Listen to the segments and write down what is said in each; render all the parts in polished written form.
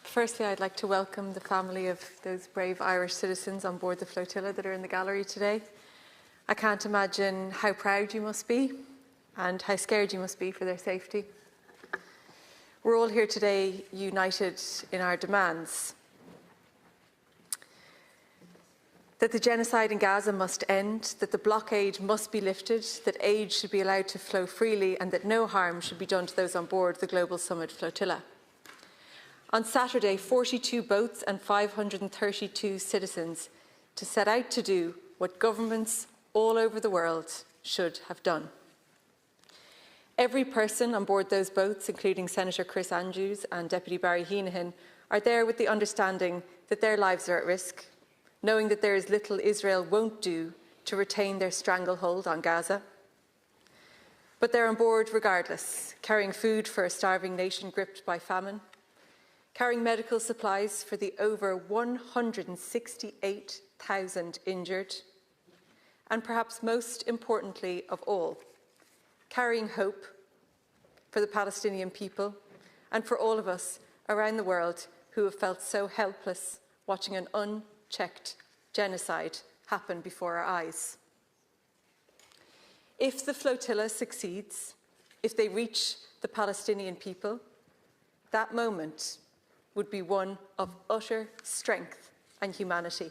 Firstly, I'd like to welcome the family of those brave Irish citizens on board the flotilla that are in the gallery today. I can't imagine how proud you must be and how scared you must be for their safety. We're all here today united in our demands. That the genocide in Gaza must end, that the blockade must be lifted, that aid should be allowed to flow freely, and that no harm should be done to those on board the Global Sumud Flotilla. On Saturday, 42 boats and 532 citizens to set out to do what governments all over the world should have done. Every person on board those boats, including Senator Chris Andrews and Deputy Barry Heenahan, are there with the understanding that their lives are at risk, knowing that there is little Israel won't do to retain their stranglehold on Gaza. But they're on board regardless, carrying food for a starving nation gripped by famine, carrying medical supplies for the over 168,000 injured, and perhaps most importantly of all, carrying hope for the Palestinian people and for all of us around the world who have felt so helpless watching an unchecked genocide happen before our eyes. If the flotilla succeeds, if they reach the Palestinian people, that moment would be one of utter strength and humanity.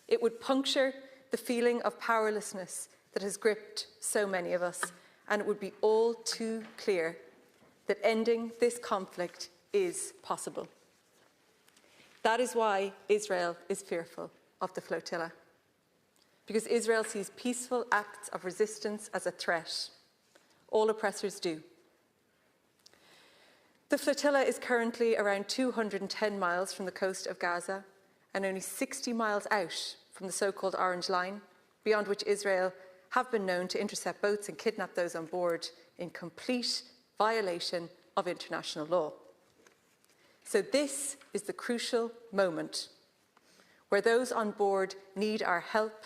It would puncture the feeling of powerlessness that has gripped so many of us, and it would be all too clear that ending this conflict is possible. That is why Israel is fearful of the flotilla, because Israel sees peaceful acts of resistance as a threat. All oppressors do. The flotilla is currently around 210 miles from the coast of Gaza and only 60 miles out from the so-called Orange Line, beyond which Israel have been known to intercept boats and kidnap those on board in complete violation of international law. So this is the crucial moment where those on board need our help,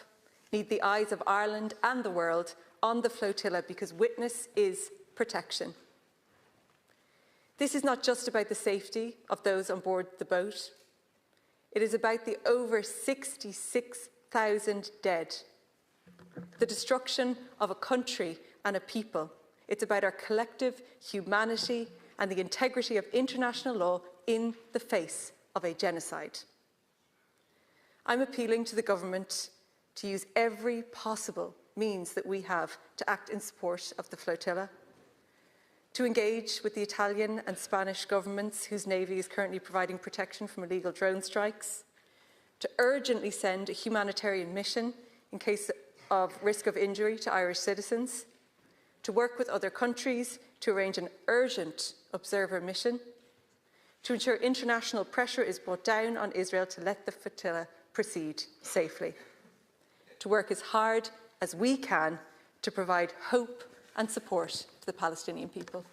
need the eyes of Ireland and the world on the flotilla, because witness is protection. This is not just about the safety of those on board the boat. It is about the over 66,000 dead, the destruction of a country and a people. It's about our collective humanity and the integrity of international law in the face of a genocide. I'm appealing to the government to use every possible means that we have to act in support of the flotilla, to engage with the Italian and Spanish governments whose navy is currently providing protection from illegal drone strikes, to urgently send a humanitarian mission in case of risk of injury to Irish citizens, to work with other countries to arrange an urgent observer mission, to ensure international pressure is brought down on Israel to let the flotilla proceed safely, to work as hard as we can to provide hope and support to the Palestinian people.